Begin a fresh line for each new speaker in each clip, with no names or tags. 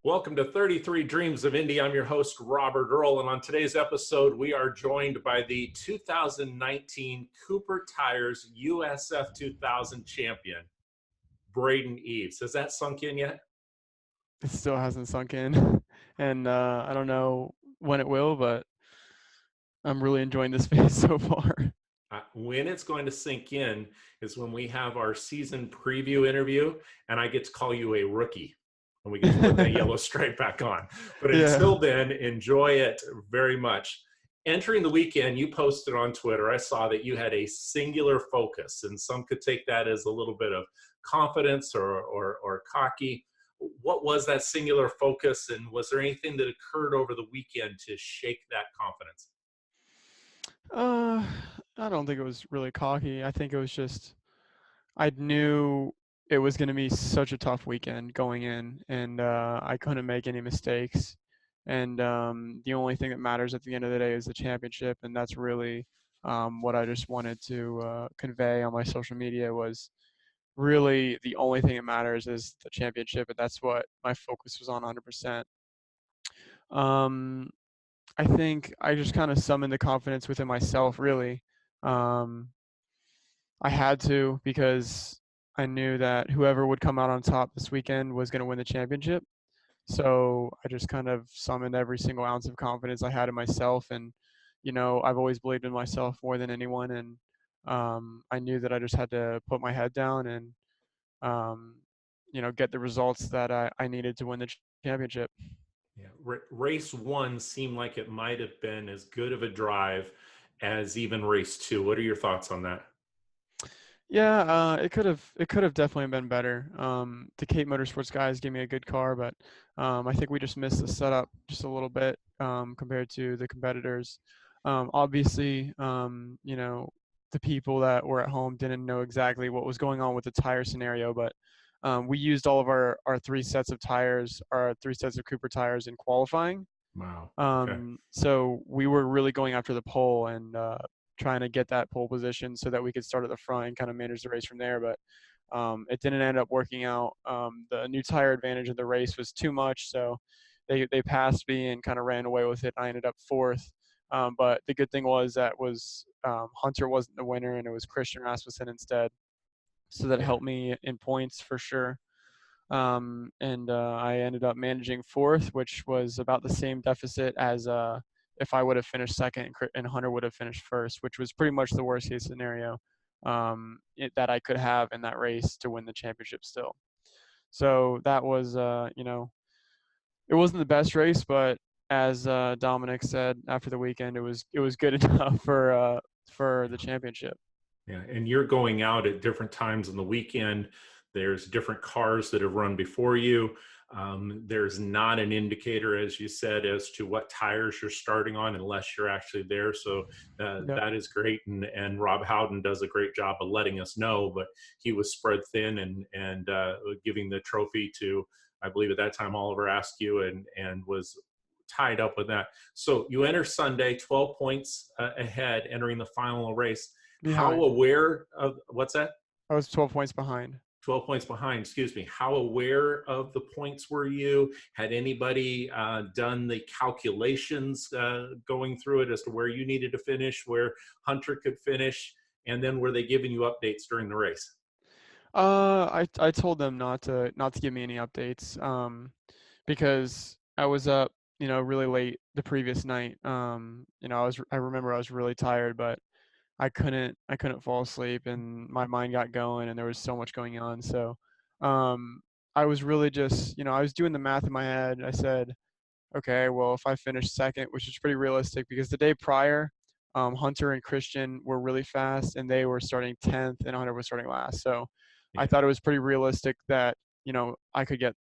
Welcome to 33 Dreams of Indy. I'm your host, Robert Earl, and on today's episode, we are joined by the 2019 Cooper Tires USF2000 Champion, Braden Eves. Has that sunk in yet?
It still hasn't sunk in, and I don't know when it will, but I'm really enjoying this phase so far.
When it's going to sink in is when we have our season preview interview, and I get to call you a rookie. And we get to put that yellow stripe back on. But until then, enjoy it very much. Entering the weekend, you posted on Twitter, I saw that you had a singular focus, and some could take that as a little bit of confidence or cocky. What was that singular focus, and was there anything that occurred over the weekend to shake that confidence?
I don't think it was really cocky. I think it was just I knew it was going to be such a tough weekend going in, and I couldn't make any mistakes. And the only thing that matters at the end of the day is the championship, and that's really what I just wanted to convey on my social media was really the only thing that matters is the championship, and that's what my focus was on 100%. Um, I think I just kind of summoned the confidence within myself, really. Um, I had to because I knew that whoever would come out on top this weekend was going to win the championship. So I just kind of summoned every single ounce of confidence I had in myself. And, I've always believed in myself more than anyone. And I knew that I just had to put my head down and, um, get the results that I needed to win the championship.
Yeah, race one seemed like it might have been as good of a drive as even race two. What are your thoughts on that?
Yeah, it could have definitely been better. The Cape Motorsports guys gave me a good car, but I think we just missed the setup just a little bit compared to the competitors. Obviously, the people that were at home didn't know exactly what was going on with the tire scenario, but we used all of our three sets of tires, our three sets of Cooper tires in qualifying.
Wow. Okay.
So we were really going after the pole and trying to get that pole position so that we could start at the front and kind of manage the race from there. But it didn't end up working out. The new tire advantage of the race was too much, so they passed me and kind of ran away with it. I ended up fourth. But the good thing was that was Hunter wasn't the winner, and it was Christian Rasmussen instead. So that helped me in points for sure. And I ended up managing fourth, which was about the same deficit as if I would have finished second and Hunter would have finished first, which was pretty much the worst case scenario that I could have in that race to win the championship still. So that was, it wasn't the best race, but as Dominic said after the weekend, it was good enough for the championship.
Yeah, and you're going out at different times in the weekend. There's different cars that have run before you. There's not an indicator, as you said, as to what tires you're starting on unless you're actually there. So
Yep.
that is great. And Rob Howden does a great job of letting us know, but he was spread thin and giving the trophy to, I believe at that time, Oliver Askew and was tied up with that. So you enter Sunday, 12 points ahead, entering the final race. How
Behind.
aware of what's that?
I was 12 points behind.
12 points behind, excuse me. How aware of the points were you? Had anybody done the calculations going through it as to where you needed to finish, where Hunter could finish? And then were they giving you updates during the race?
I told them not to give me any updates because I was up, really late the previous night. I remember I was really tired, but I couldn't fall asleep and my mind got going and there was so much going on. So I was really just, I was doing the math in my head. I said, okay, well, if I finish second, which is pretty realistic because the day prior, Hunter and Christian were really fast and they were starting 10th and Hunter was starting last. So
Yeah.
I thought it was pretty realistic that, I could get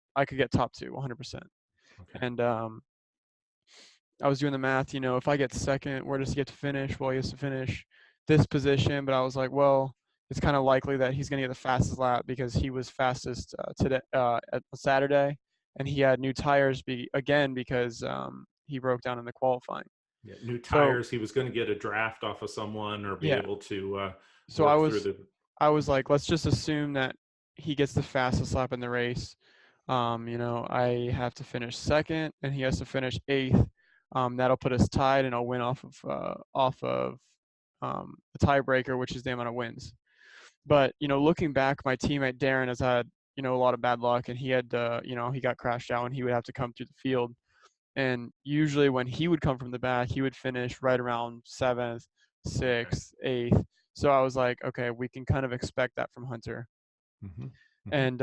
top two 100%.
Okay.
And I was doing the math, if I get second, where does he get to finish? Well, he has to finish this position, but I was like, well, it's kind of likely that he's going to get the fastest lap because he was fastest today at Saturday, and he had new tires again because he broke down in the qualifying.
Yeah, new
So
tires. He was going to get a draft off of someone or be
yeah,
able to
so
work through the.
I was like, let's just assume that he gets the fastest lap in the race. I have to finish second, and he has to finish eighth. That'll put us tied, and I'll win off of the tiebreaker, which is the amount of wins. But looking back, my teammate Darren has had a lot of bad luck, and he had he got crashed out, and he would have to come through the field. And usually, when he would come from the back, he would finish right around seventh,
Okay.
sixth, eighth. So I was like, okay, we can kind of expect that from Hunter.
Hmm. Hmm.
And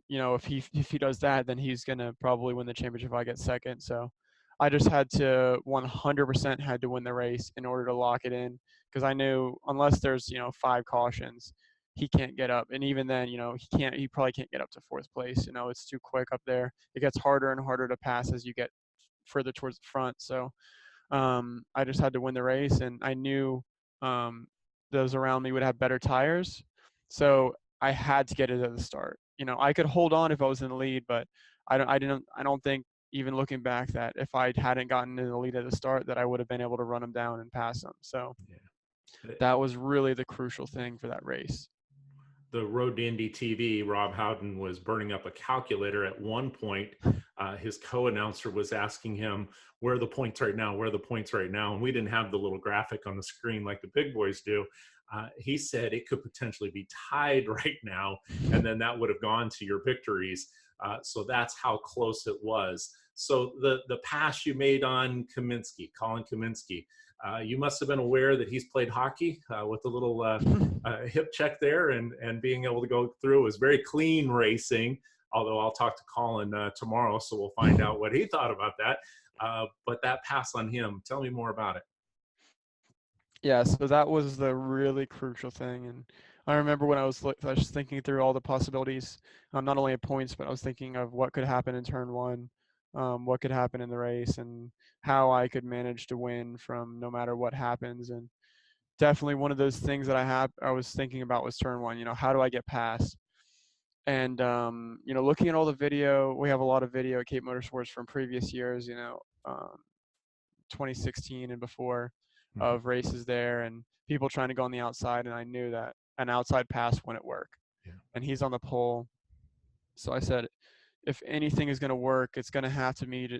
if he does that, then he's gonna probably win the championship if I get second. So I just had to 100% had to win the race in order to lock it in, because I knew unless there's 5 cautions, he can't get up. And even then, he probably can't get up to fourth place. It's too quick up there. It gets harder and harder to pass as you get further towards the front. So I just had to win the race, and I knew um, those around me would have better tires, so I had to get it at the start. I could hold on if I was in the lead, but I don't think, even looking back, that if I hadn't gotten in the lead at the start, that I would have been able to run them down and pass them. So
Yeah.
that was really the crucial thing for that race.
The Road to Indy TV, Rob Howden was burning up a calculator at one point. His co-announcer was asking him, where are the points right now? Where are the points right now? And we didn't have the little graphic on the screen like the big boys do. He said it could potentially be tied right now, and then that would have gone to your victories. So that's how close it was. So the pass you made on Kaminsky, Colin Kaminsky, you must have been aware that he's played hockey with a little hip check there, and being able to go through. It was very clean racing, although I'll talk to Colin tomorrow, so we'll find out what he thought about that. But that pass on him, tell me more about it.
Yeah, so that was the really crucial thing. And I remember when I was thinking through all the possibilities, not only of points, but I was thinking of what could happen in turn one, what could happen in the race, and how I could manage to win from no matter what happens. And definitely one of those things that I was thinking about was turn one. How do I get past? And looking at all the video, we have a lot of video at Cape Motorsports from previous years. 2016 and before,
Mm-hmm.
of races there and people trying to go on the outside, and I knew that an outside pass wouldn't work.
Yeah.
And he's on the pole, so I said, if anything is going to work, it's going to have to be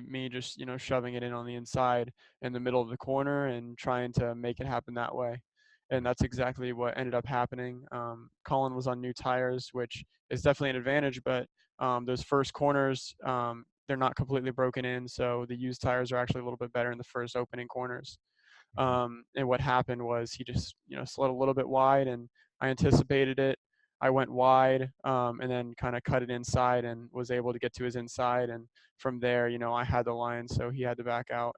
me just shoving it in on the inside in the middle of the corner and trying to make it happen that way. And that's exactly what ended up happening. Colin was on new tires, which is definitely an advantage, but those first corners, they're not completely broken in, so the used tires are actually a little bit better in the first opening corners. And what happened was he just slid a little bit wide, and I anticipated it. I went wide, and then kind of cut it inside and was able to get to his inside. And from there, I had the line, so he had to back out.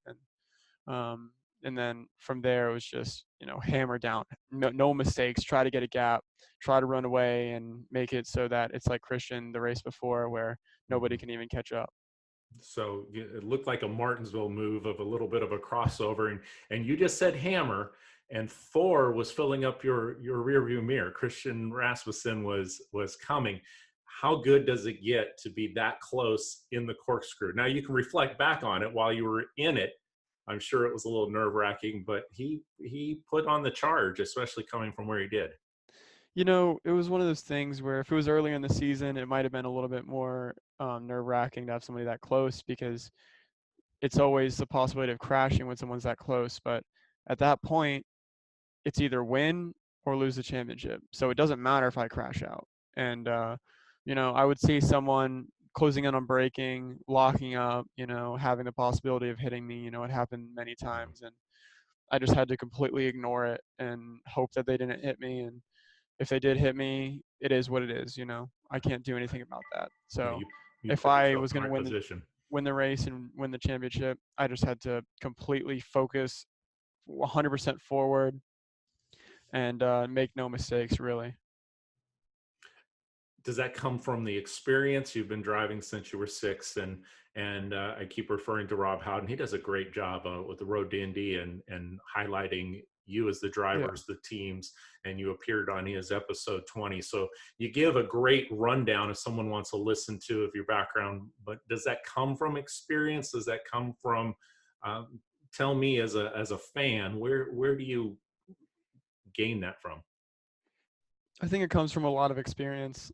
And then from there, it was just hammer down, no mistakes. Try to get a gap, try to run away, and make it so that it's like Christian the race before, where
Mm-hmm.
nobody can even catch up.
So it looked like a Martinsville move of a little bit of a crossover, and you just said hammer, and Thor was filling up your rear view mirror. Christian Rasmussen was coming. How good does it get to be that close in the corkscrew? Now you can reflect back on it while you were in it. I'm sure it was a little nerve wracking, but he put on the charge, especially coming from where he did.
It was one of those things where if it was earlier in the season, it might have been a little bit more nerve wracking to have somebody that close, because it's always the possibility of crashing when someone's that close. But at that point, it's either win or lose the championship. So it doesn't matter if I crash out. And, I would see someone closing in on braking, locking up, having the possibility of hitting me. It happened many times. And I just had to completely ignore it and hope that they didn't hit me. And if they did hit me, it is what it is. I can't do anything about that.
Yeah,
So
you
if
put
I
yourself
was
in
going
the
to
right position.
win the race and win the championship, I just had to completely focus 100% forward and make no mistakes, really.
Does that come from the experience? You've been driving since you were 6, and I keep referring to Rob Howden. He does a great job with the Road to Indy, and highlighting you as the
Yeah.
drivers, the teams, and you appeared on his episode 20. So you give a great rundown if someone wants to listen to of your background. But does that come from experience? Does that come from tell me as a fan, where do you gain that from?
I think it comes from a lot of experience.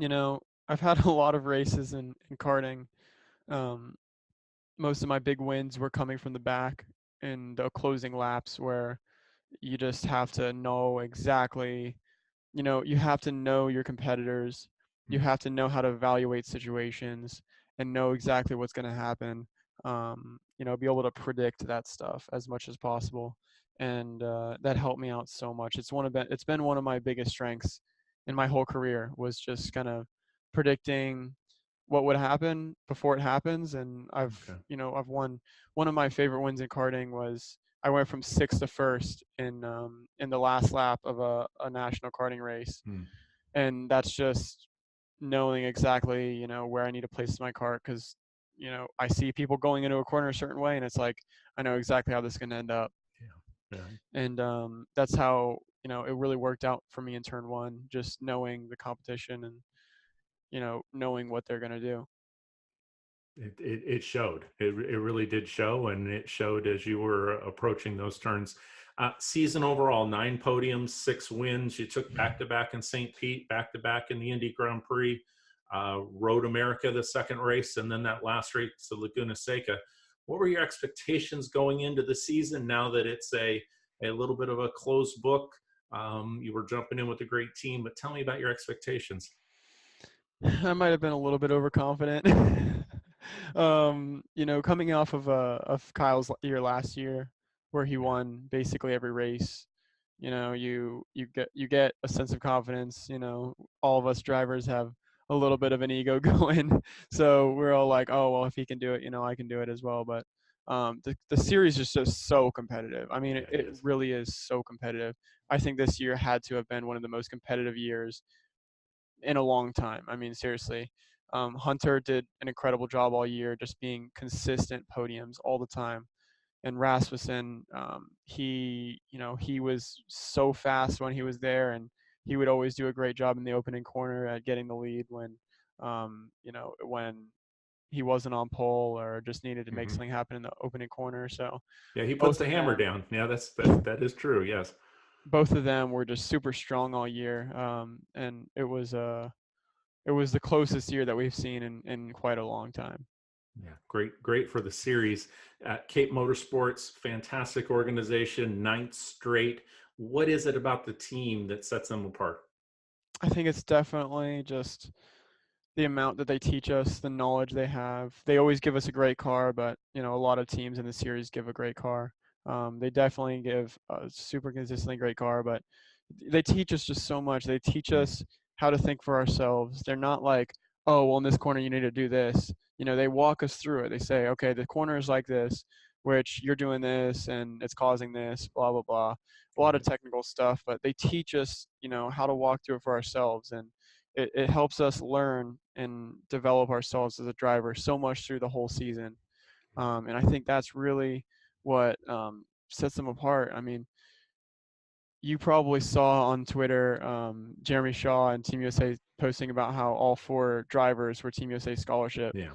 You know, I've had a lot of races in karting. Um, Most of my big wins were coming from the back in the closing laps where you just have to know exactly, you have to know your competitors. You
Mm.
have to know how to evaluate situations and know exactly what's going to happen. Be able to predict that stuff as much as possible, and that helped me out so much. It's been one of my biggest strengths in my whole career, was just kind of predicting what would happen before it happens. And
Okay.
I've won. One of my favorite wins in karting was I went from sixth to first in the last lap of a national karting race,
Mm.
and that's just knowing exactly where I need to place my cart, because I see people going into a corner a certain way, and it's like I know exactly how this is going to end up.
Yeah. Yeah.
And that's how it really worked out for me in turn one, just knowing the competition and knowing what they're going to do.
It showed. It really did show, and it showed as you were approaching those turns. Season overall, 9 podiums, 6 wins. You took back to back in St. Pete, back to back in the Indy Grand Prix, Road America, the second race, and then that last race, the Laguna Seca. What were your expectations going into the season? Now that it's a little bit of a closed book, you were jumping in with a great team, but tell me about your expectations.
I might have been a little bit overconfident. Coming off of Kyle's year last year, where he
Yeah.
won basically every race, you get a sense of confidence. All of us drivers have a little bit of an ego going, so we're all like, oh well, if he can do it, I can do it as well. But the series is just so competitive. I mean,
Yeah, it
it
is.
really is so competitive. I think this year had to have been one of the most competitive years in a long time. I mean, seriously. Hunter did an incredible job all year, just being consistent podiums all the time. And Rasmussen, he was so fast when he was there, and he would always do a great job in the opening corner at getting the lead when he wasn't on pole or just needed to make
Hmm.
something happen in the opening corner. So
Yeah, he puts
both
the
of
hammer
them,
down. Yeah, that is true. Yes.
both of them were just super strong all year, and it was the closest year that we've seen in quite a long time.
Yeah, great for the series. Cape Motorsports, fantastic organization, ninth straight. What is it about the team that sets them apart?
I think it's definitely just the amount that they teach us, the knowledge they have. They always give us a great car, but a lot of teams in the series give a great car. They definitely give a super consistently great car, but they teach us just so much. They teach
Mm.
us how to think for ourselves. They're not like, oh, well, in this corner you need to do this. They walk us through it. They say, okay, the corner is like this, which you're doing this, and it's causing this, blah blah blah. A lot of
Right.
technical stuff, but they teach us, how to walk through it for ourselves, and it helps us learn and develop ourselves as a driver so much through the whole season. And I think that's really what sets them apart. I mean, you probably saw on Twitter Jeremy Shaw and Team USA posting about how all four drivers were Team USA scholarship.
Yeah.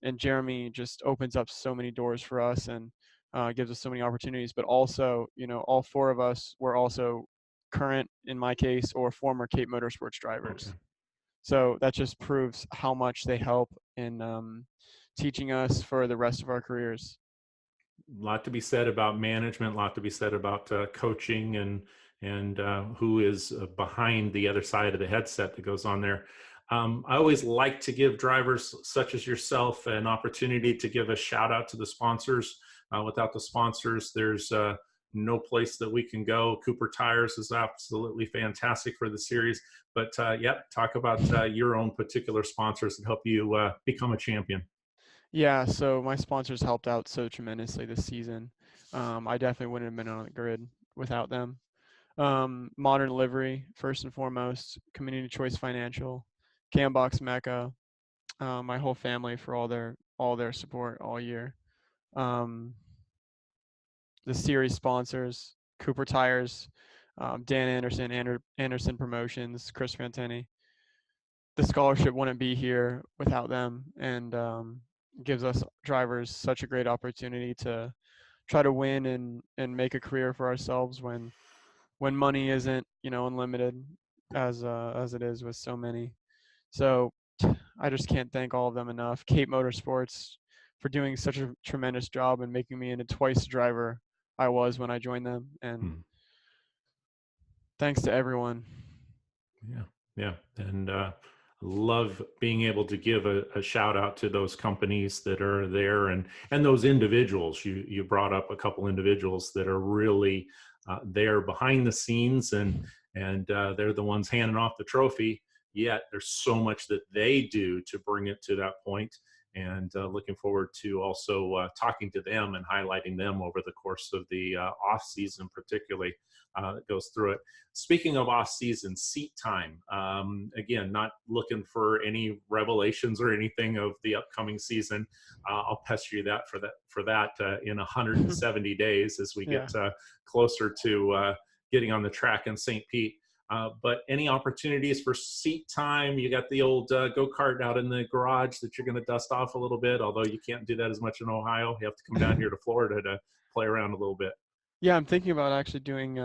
And Jeremy just opens up so many doors for us and gives us so many opportunities. But also, all four of us were also current, in my case, or former Cape Motorsports
Okay.
drivers. So that just proves how much they help in teaching us for the rest of our careers.
A lot to be said about management. A lot to be said about coaching and who is behind the other side of the headset that goes on there. I always like to give drivers such as yourself an opportunity to give a shout out to the sponsors. Without the sponsors, there's no place that we can go. Cooper Tires is absolutely fantastic for the series. But yep, talk about your own particular sponsors that help you become a champion.
Yeah, so my sponsors helped out so tremendously this season. I definitely wouldn't have been on the grid without them. Modern Livery, first and foremost, Community Choice Financial, Cambox Mecca, my whole family for all their support all year. Um, the series sponsors, Cooper Tires, Dan Anderson, Anderson Promotions, Chris Fantini. The scholarship wouldn't be here without them, and gives us drivers such a great opportunity to try to win and make a career for ourselves when money isn't unlimited as it is with so many. So I just can't thank all of them enough. Cape Motorsports for doing such a tremendous job and making me into twice the driver I was when I joined them. And thanks to everyone.
Yeah, yeah, and love being able to give a shout out to those companies that are there, and those individuals. You brought up a couple individuals that are really there behind the scenes, and they're the ones handing off the trophy. Yet there's so much that they do to bring it to that point, and looking forward to also talking to them and highlighting them over the course of the off season, particularly that goes through it. Speaking of off-season seat time, again, not looking for any revelations or anything of the upcoming season. I'll pester you for that in 170 days as we get closer to getting on the track in St. Pete. But any opportunities for seat time? You got the old go-kart out in the garage that you're going to dust off a little bit, although you can't do that as much in Ohio. You have to come down here to Florida to play around a little bit.
Yeah, I'm thinking about actually doing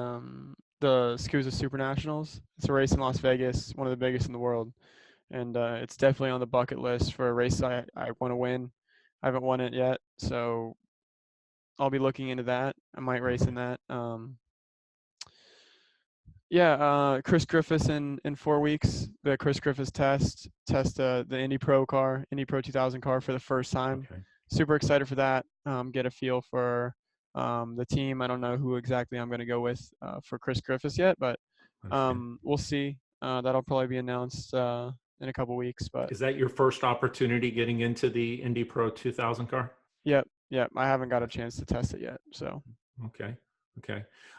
the SCUSA Super Nationals. It's a race in Las Vegas, one of the biggest in the world. And it's definitely on the bucket list for a race I want to win. I haven't won it yet, so I'll be looking into that. I might race in that. Chris Griffiths in 4 weeks. The Chris Griffiths test the Indy Pro 2000 car for the first time.
Okay.
Super excited for that. Get a feel for the team. I don't know who exactly I'm going to go with for Chris Griffiths yet, but we'll see. That'll probably be announced in a couple weeks. But
is that your first opportunity getting into the Indy Pro 2000 car?
Yep. I haven't got a chance to test it yet. So
okay.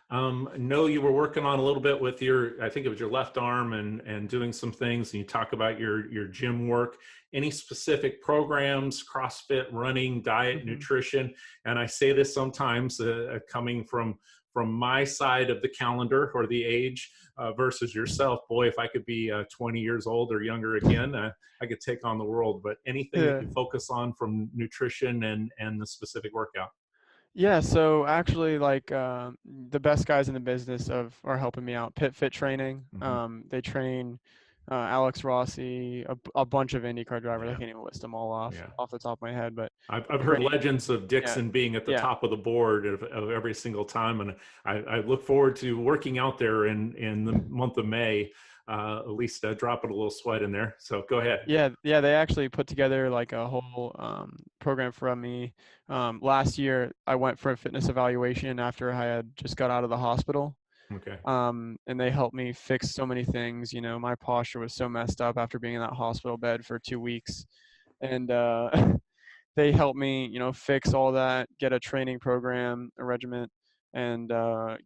Know you were working on a little bit with I think it was your left arm and doing some things, and you talk about your gym work. Any specific programs, CrossFit, running, diet, nutrition? And I say this sometimes coming from my side of the calendar or the age versus yourself. Boy, if I could be 20 years old or younger again, I could take on the world. But anything that you focus on from nutrition and the specific workout?
Yeah, so actually, like the best guys in the business are helping me out. Pit Fit Training, they train Alex Rossi, a bunch of IndyCar drivers. I can't even list them all off the top of my head, but
I've heard legends of Dixon being at the top of the board of every single time, and I look forward to working out there in the month of May. At least dropping a little sweat in there. So go ahead.
Yeah. They actually put together like a whole program for me. Last year, I went for a fitness evaluation after I had just got out of the hospital.
Okay.
And they helped me fix so many things. You know, my posture was so messed up after being in that hospital bed for 2 weeks, and they helped me, fix all that, get a training program, a regiment, and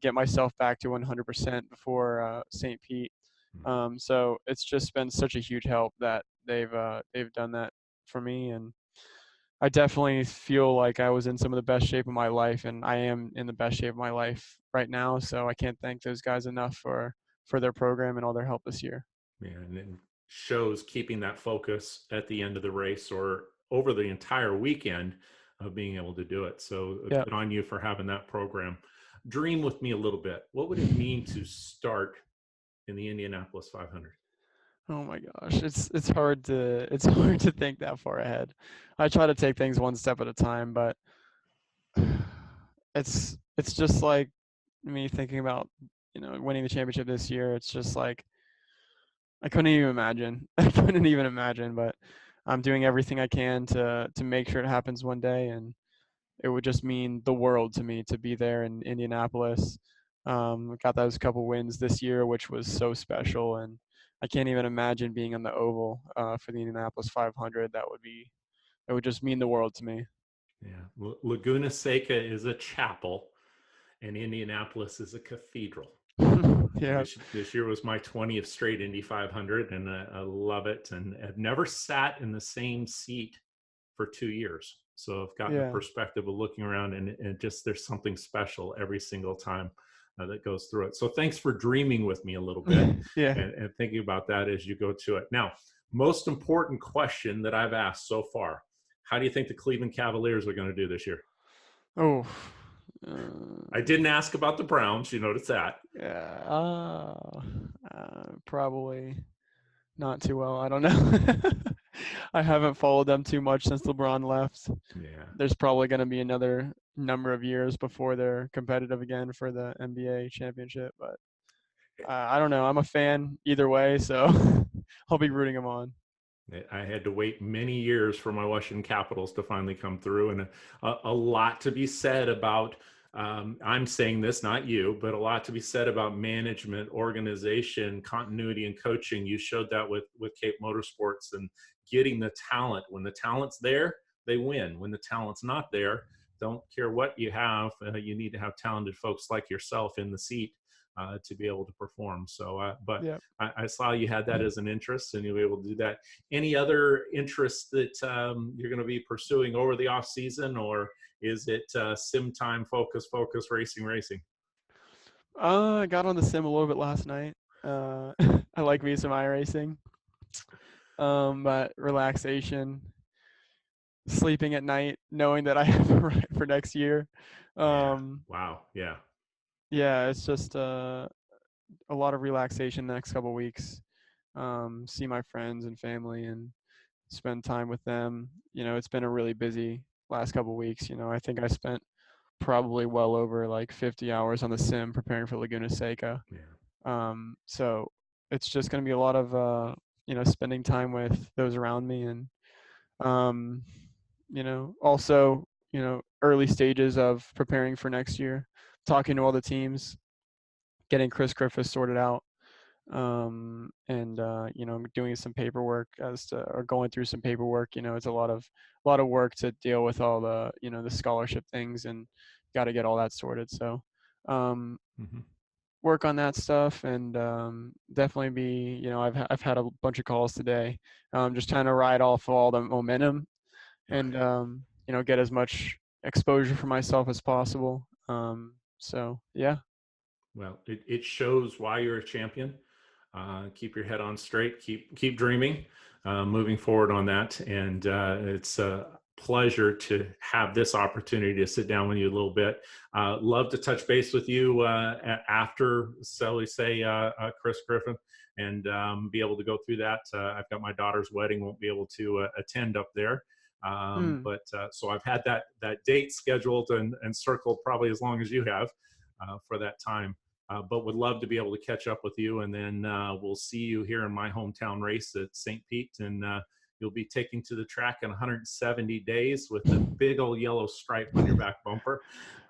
get myself back to 100% before St. Pete. So it's just been such a huge help that they've done that for me, and I definitely feel like I was in some of the best shape of my life, and I am in the best shape of my life right now. So I can't thank those guys enough for their program and all their help this year.
Yeah, and it shows keeping that focus at the end of the race or over the entire weekend of being able to do it. So good on you for having that program. Dream with me a little bit. What would it mean to start in the Indianapolis 500?
Oh my gosh, it's hard to think that far ahead. I try to take things one step at a time, but it's just like me thinking about winning the championship this year. It's just like I couldn't even imagine. But I'm doing everything I can to make sure it happens one day, and it would just mean the world to me to be there in Indianapolis. Got those couple wins this year, which was so special, and I can't even imagine being on the oval for the Indianapolis 500. It would just mean the world to me.
Yeah, Laguna Seca is a chapel, and Indianapolis is a cathedral.
Yeah.
This year was my 20th straight Indy 500, and I love it. And I've never sat in the same seat for 2 years. So I've got the perspective of looking around, and just there's something special every single time that goes through it. So thanks for dreaming with me a little bit and thinking about that as you go to it. Now, most important question that I've asked so far, how do you think the Cleveland Cavaliers are going to do this year?
Oh,
I didn't ask about the Browns. You notice that?
Yeah. Probably not too well. I don't know. I haven't followed them too much since LeBron left.
Yeah.
There's probably going to be another number of years before they're competitive again for the NBA championship. But I don't know. I'm a fan either way, so I'll be rooting them on.
I had to wait many years for my Washington Capitals to finally come through, and a lot to be said about. I'm saying this, not you, but a lot to be said about management, organization, continuity, and coaching. You showed that with Cape Motorsports and getting the talent. When the talent's there, they win. When the talent's not there, don't care what you have. You need to have talented folks like yourself in the seat to be able to perform. So, but
Yeah.
I saw you had that as an interest, and you were able to do that. Any other interests that you're going to be pursuing over the off season, or is it sim time, focus, racing?
I got on the sim a little bit last night. I like me some iRacing. But relaxation, sleeping at night, knowing that I have a ride for next year.
Yeah. Wow. Yeah.
Yeah, it's just a lot of relaxation the next couple of weeks. See my friends and family and spend time with them. It's been a really busy last couple of weeks. I think I spent probably well over like 50 hours on the sim preparing for Laguna Seca.
Yeah.
So it's just going to be a lot of spending time with those around me, and also early stages of preparing for next year, talking to all the teams, getting Chris Griffiths sorted out, and doing some paperwork or going through some paperwork. It's a lot of work to deal with all the the scholarship things, and got to get all that sorted. So
Mm-hmm.
work on that stuff, and definitely be I've had a bunch of calls today, just trying to ride off all the momentum, and get as much exposure for myself as possible. So yeah.
Well, it shows why you're a champion. Keep your head on straight. Keep dreaming, moving forward on that. And it's a pleasure to have this opportunity to sit down with you a little bit. Love to touch base with you after, so we say, Chris Griffin, and be able to go through that. I've got my daughter's wedding, won't be able to attend up there. But so I've had that date scheduled and circled probably as long as you have for that time. But would love to be able to catch up with you, and then we'll see you here in my hometown race at St. Pete, and you'll be taking to the track in 170 days with a big old yellow stripe on your back bumper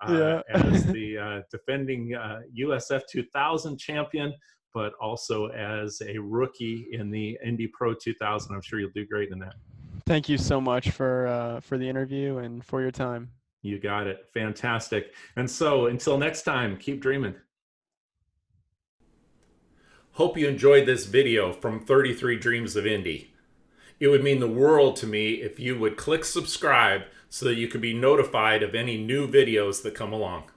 as the defending USF2000 champion, but also as a rookie in the Indy Pro 2000. I'm sure you'll do great in that.
Thank you so much for the interview and for your time.
You got it. Fantastic. And so until next time, keep dreaming. Hope you enjoyed this video from 33 Dreams of Indy. It would mean the world to me if you would click subscribe so that you could be notified of any new videos that come along.